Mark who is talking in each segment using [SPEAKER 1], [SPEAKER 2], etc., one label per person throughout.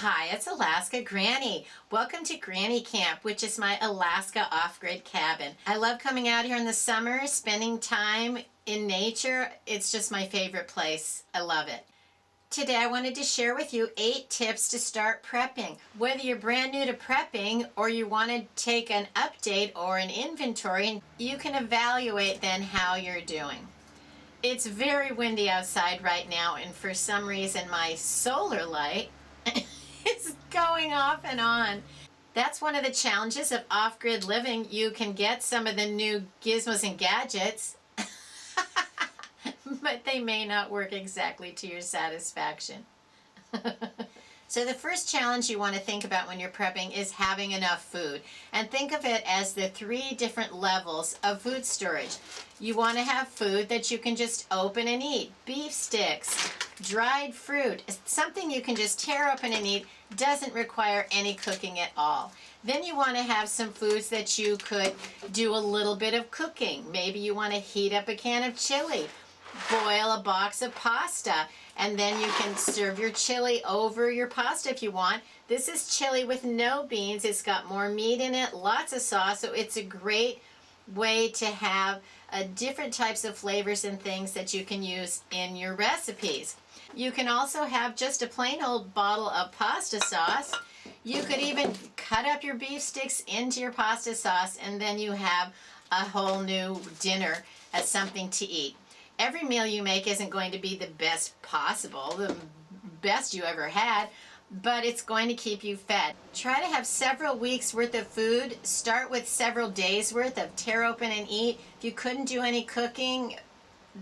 [SPEAKER 1] Hi, it's Alaska Granny. Welcome to Granny Camp, which is my Alaska off-grid cabin. I love coming out here in the summer, spending time in nature. It's just my favorite place. I love it. Today I wanted to share with you 8 tips to start prepping. Whether you're brand new to prepping or you want to take an update or an inventory, you can evaluate then how you're doing. It's very windy outside right now, and for some reason my solar light is going off and on. That's one of the challenges of off-grid living. You can get some of the new gizmos and gadgets, but they may not work exactly to your satisfaction. So the first challenge you want to think about when you're prepping is having enough food. And think of it as the 3 different levels of food storage. You want to have food that you can just open and eat. Beef sticks, dried fruit, something you can just tear open and eat, doesn't require any cooking at all. Then you want to have some foods that you could do a little bit of cooking. Maybe you want to heat up a can of chili, boil a box of pasta, and then you can serve your chili over your pasta if you want. This is chili with no beans. It's got more meat in it, lots of sauce, so it's a great way to have different types of flavors and things that you can use in your recipes. You can also have just a plain old bottle of pasta sauce. You could even cut up your beef sticks into your pasta sauce, and then you have a whole new dinner as something to eat. Every meal you make isn't going to be the best possible, the best you ever had, but it's going to keep you fed. Try to have several weeks worth of food. Start with several days worth of tear open and eat. If you couldn't do any cooking,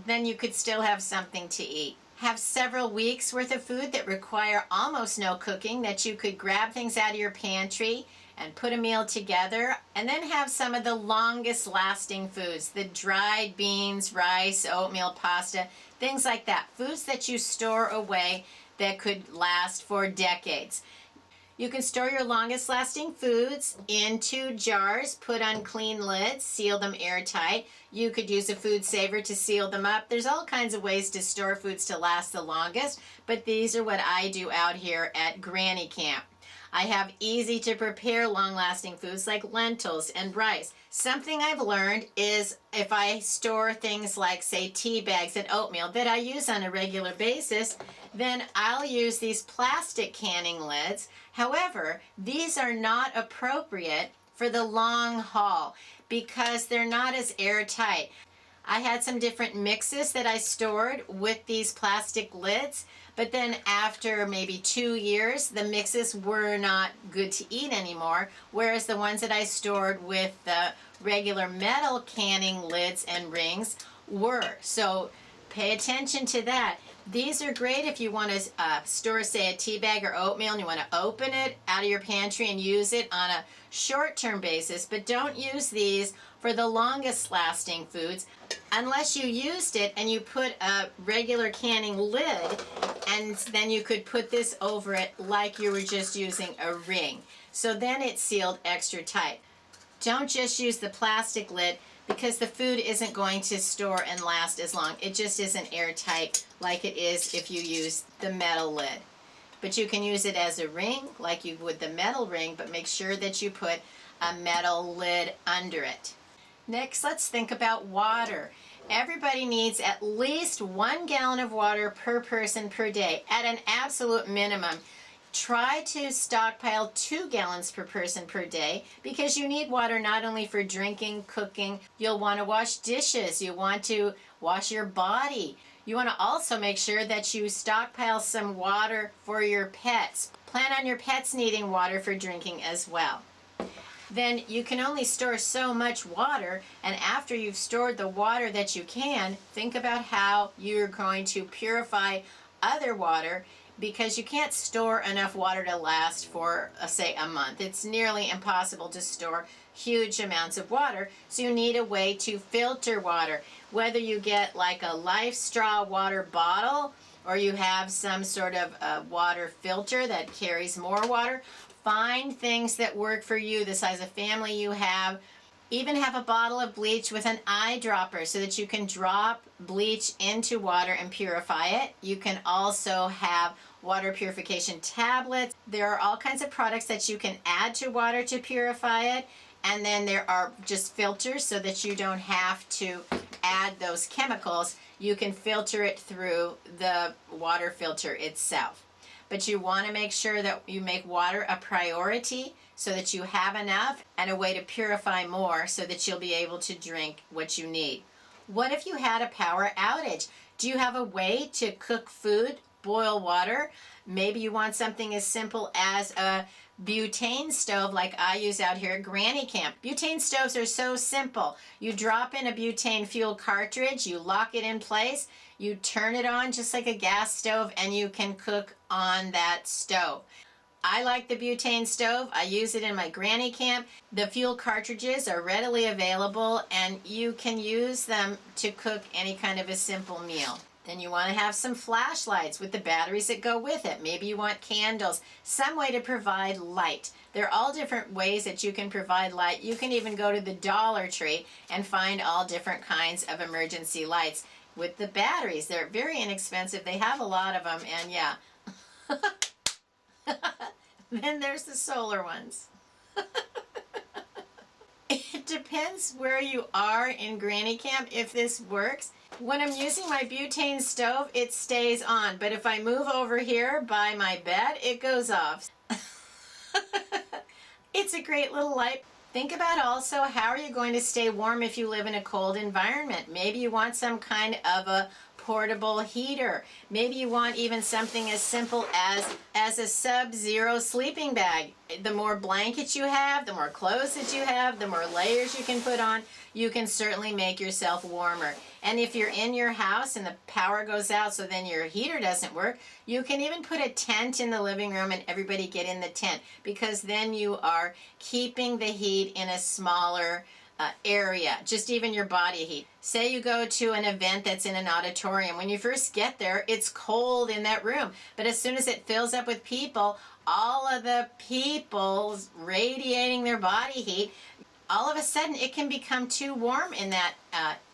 [SPEAKER 1] then you could still have something to eat. Have several weeks worth of food that require almost no cooking, that you could grab things out of your pantry and put a meal together. And then have some of the longest lasting foods, the dried beans, rice, oatmeal, pasta, things like that. Foods that you store away that could last for decades. You can store your longest lasting foods into jars, put on clean lids, seal them airtight. You could use a food saver to seal them up. There's all kinds of ways to store foods to last the longest, but these are what I do out here at Granny Camp. I have easy to prepare long-lasting foods like lentils and rice. Something I've learned is if I store things like, say, tea bags and oatmeal that I use on a regular basis, then I'll use these plastic canning lids. However, these are not appropriate for the long haul because they're not as airtight. I had some different mixes that I stored with these plastic lids, but then after maybe 2 years, the mixes were not good to eat anymore, whereas the ones that I stored with the regular metal canning lids and rings were. So pay attention to that. These are great if you want to store, say, a tea bag or oatmeal and you want to open it out of your pantry and use it on a short-term basis, but don't use these for the longest lasting foods unless you used it and you put a regular canning lid, and then you could put this over it like you were just using a ring. So then it's sealed extra tight. Don't just use the plastic lid because the food isn't going to store and last as long. It just isn't airtight like it is if you use the metal lid. But you can use it as a ring like you would the metal ring, but make sure that you put a metal lid under it. Next, let's think about water. Everybody needs at least 1 gallon of water per person per day at an absolute minimum. Try to stockpile 2 gallons per person per day because you need water not only for drinking, cooking. You'll want to wash dishes. You want to wash your body. You want to also make sure that you stockpile some water for your pets. Plan on your pets needing water for drinking as well. Then you can only store so much water, and after you've stored the water that you can, think about how you're going to purify other water, because you can't store enough water to last for, say, a month. It's nearly impossible to store huge amounts of water, so you need a way to filter water. Whether you get like a Life Straw water bottle or you have some sort of water filter that carries more water, find things that work for you, the size of family you have. Even have a bottle of bleach with an eyedropper so that you can drop bleach into water and purify it. You can also have water purification tablets. There are all kinds of products that you can add to water to purify it. And then there are just filters so that you don't have to add those chemicals. You can filter it through the water filter itself. But you want to make sure that you make water a priority so that you have enough and a way to purify more so that you'll be able to drink what you need. What if you had a power outage? Do you have a way to cook food, boil water? Maybe you want something as simple as a butane stove like I use out here at Granny Camp. Butane stoves are so simple. You drop in a butane fuel cartridge, you lock it in place, you turn it on just like a gas stove, and you can cook on that stove. I like the butane stove. I use it in my Granny Camp. The fuel cartridges are readily available and you can use them to cook any kind of a simple meal. Then you want to have some flashlights with the batteries that go with it. Maybe you want candles, some way to provide light. There are all different ways that you can provide light. You can even go to the Dollar Tree and find all different kinds of emergency lights with the batteries. They're very inexpensive. They have a lot of them, and yeah. Then there's the solar ones. It depends where you are in Granny Camp if this works. When I'm using my butane stove, it stays on, but if I move over here by my bed, it goes off. It's a great little light. Think about also, how are you going to stay warm if you live in a cold environment? Maybe you want some kind of a portable heater. Maybe you want even something as simple as a sub-zero sleeping bag. The more blankets you have, the more clothes that you have, the more layers you can put on, you can certainly make yourself warmer. And if you're in your house and the power goes out so then your heater doesn't work, you can even put a tent in the living room and everybody get in the tent, because then you are keeping the heat in a smaller area, just even your body heat. Say you go to an event that's in an auditorium. When you first get there, it's cold in that room. But as soon as it fills up with people, all of the people radiating their body heat, all of a sudden it can become too warm in that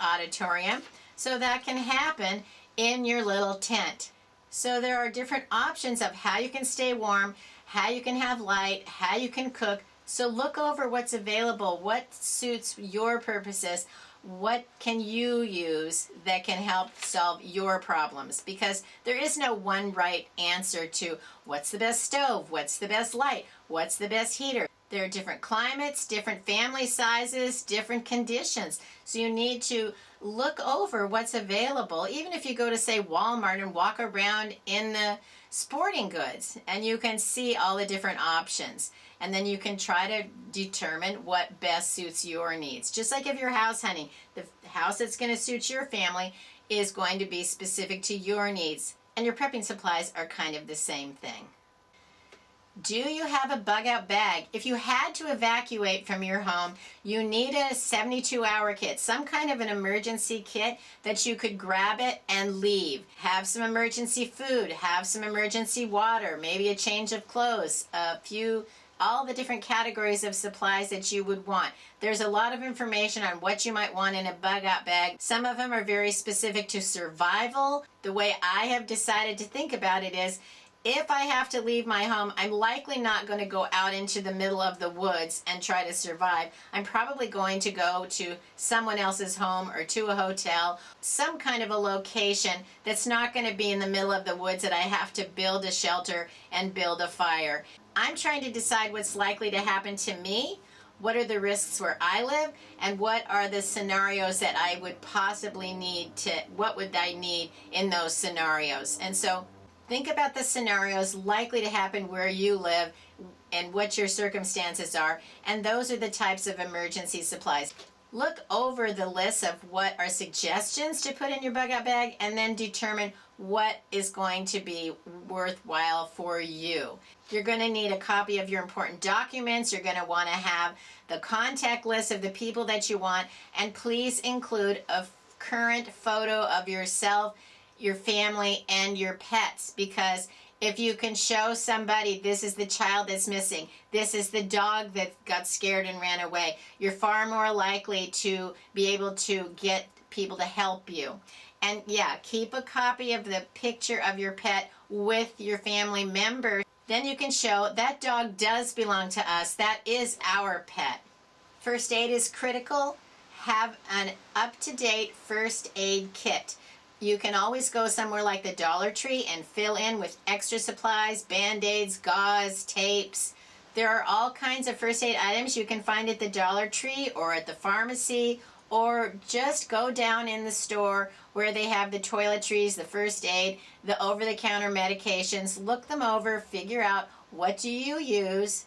[SPEAKER 1] auditorium. So that can happen in your little tent. So there are different options of how you can stay warm, how you can have light, how you can cook. So look over what's available, what suits your purposes, what can you use that can help solve your problems, because there is no one right answer to what's the best stove, what's the best light, what's the best heater. There are different climates, different family sizes, different conditions. So you need to look over what's available, even if you go to, say, Walmart and walk around in the sporting goods, and you can see all the different options. And then you can try to determine what best suits your needs. Just like if you're house hunting, the house that's going to suit your family is going to be specific to your needs. And your prepping supplies are kind of the same thing. Do you have a bug out bag? If you had to evacuate from your home, you need a 72-hour kit, some kind of an emergency kit that you could grab it and leave. Have some emergency food, have some emergency water, maybe a change of clothes, all the different categories of supplies that you would want. There's a lot of information on what you might want in a bug out bag. Some of them are very specific to survival. The way I have decided to think about it is, if I have to leave my home, I'm likely not going to go out into the middle of the woods and try to survive. I'm probably going to go to someone else's home or to a hotel, some kind of a location that's not going to be in the middle of the woods that I have to build a shelter and build a fire. I'm trying to decide what's likely to happen to me, what are the risks where I live, and what are the scenarios that I would possibly need what would I need in those scenarios. And so think about the scenarios likely to happen where you live and what your circumstances are, and those are the types of emergency supplies. Look over the list of what are suggestions to put in your bug out bag, and then determine what is going to be worthwhile for you. You're going to need a copy of your important documents. You're going to want to have the contact list of the people that you want, and please include a current photo of yourself, your family, and your pets, because if you can show somebody this is the child that's missing, this is the dog that got scared and ran away, you're far more likely to be able to get people to help you. And yeah, keep a copy of the picture of your pet with your family member, then you can show that dog does belong to us. That is our pet. First aid is critical. Have an up-to-date first aid kit. You can always go somewhere like the Dollar Tree and fill in with extra supplies, Band-Aids, gauze, tapes. There are all kinds of first aid items you can find at the Dollar Tree or at the pharmacy, or just go down in the store where they have the toiletries, the first aid, the over-the-counter medications. Look them over, figure out what do you use,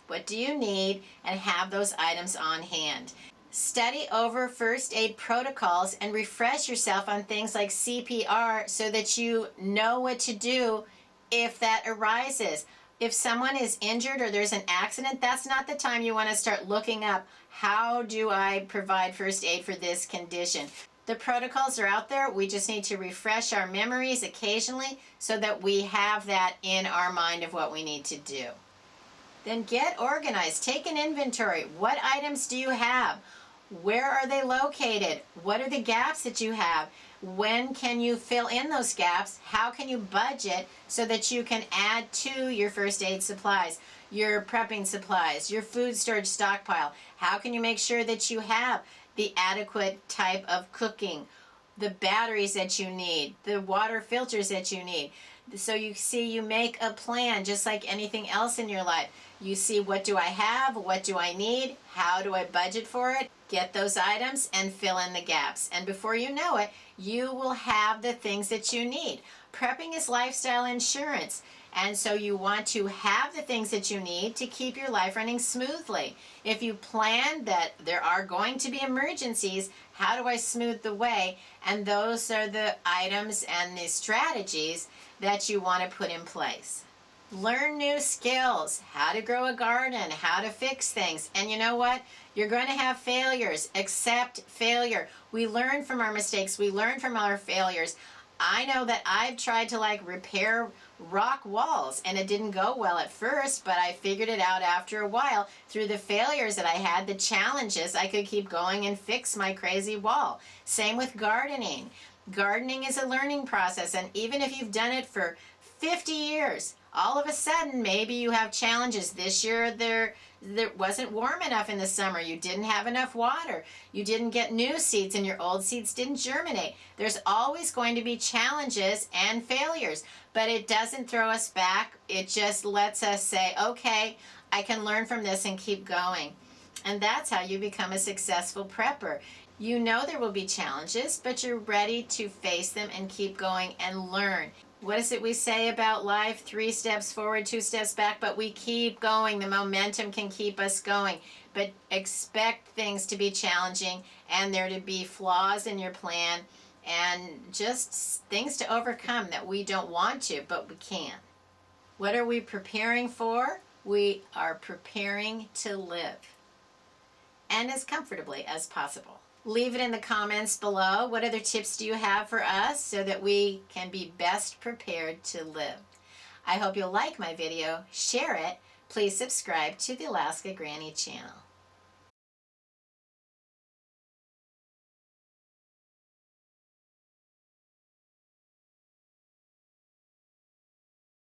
[SPEAKER 1] what do you need, and have those items on hand. Study over first aid protocols and refresh yourself on things like CPR so that you know what to do if that arises. If someone is injured or there's an accident, that's not the time you want to start looking up, how do I provide first aid for this condition? The protocols are out there. We just need to refresh our memories occasionally so that we have that in our mind of what we need to do. Then get organized. Take an inventory. What items do you have? Where are they located? What are the gaps that you have? When can you fill in those gaps? How can you budget so that you can add to your first aid supplies, your prepping supplies, your food storage stockpile? How can you make sure that you have the adequate type of cooking, the batteries that you need, the water filters that you need? So you see, you make a plan just like anything else in your life. You see, what do I have? What do I need? How do I budget for it? Get those items and fill in the gaps. And before you know it, you will have the things that you need. Prepping is lifestyle insurance. And so you want to have the things that you need to keep your life running smoothly. If you plan that there are going to be emergencies, how do I smooth the way? And those are the items and the strategies that you want to put in place. Learn new skills, how to grow a garden, how to fix things. And you know what? You're going to have failures. Accept failure. We learn from our mistakes. We learn from our failures. I know that I've tried to repair rock walls and it didn't go well at first, but I figured it out after a while through the failures that I had, the challenges. I could keep going and fix my crazy wall. Same with gardening. Gardening is a learning process, and even if you've done it for 50 years, all of a sudden maybe you have challenges. This year there wasn't warm enough in the summer. You didn't have enough water. You didn't get new seeds and your old seeds didn't germinate. There's always going to be challenges and failures, but it doesn't throw us back. It just lets us say, okay, I can learn from this and keep going. And that's how you become a successful prepper. You know there will be challenges, but you're ready to face them and keep going and learn. What is it we say about life? 3 steps forward, 2 steps back, but we keep going. The momentum can keep us going. But expect things to be challenging and there to be flaws in your plan and just things to overcome that we don't want to, but we can. What are we preparing for? We are preparing to live, and as comfortably as possible. Leave it in the comments below. What other tips do you have for us so that we can be best prepared to live? I hope you'll like my video, share it. Please subscribe to the Alaska Granny channel.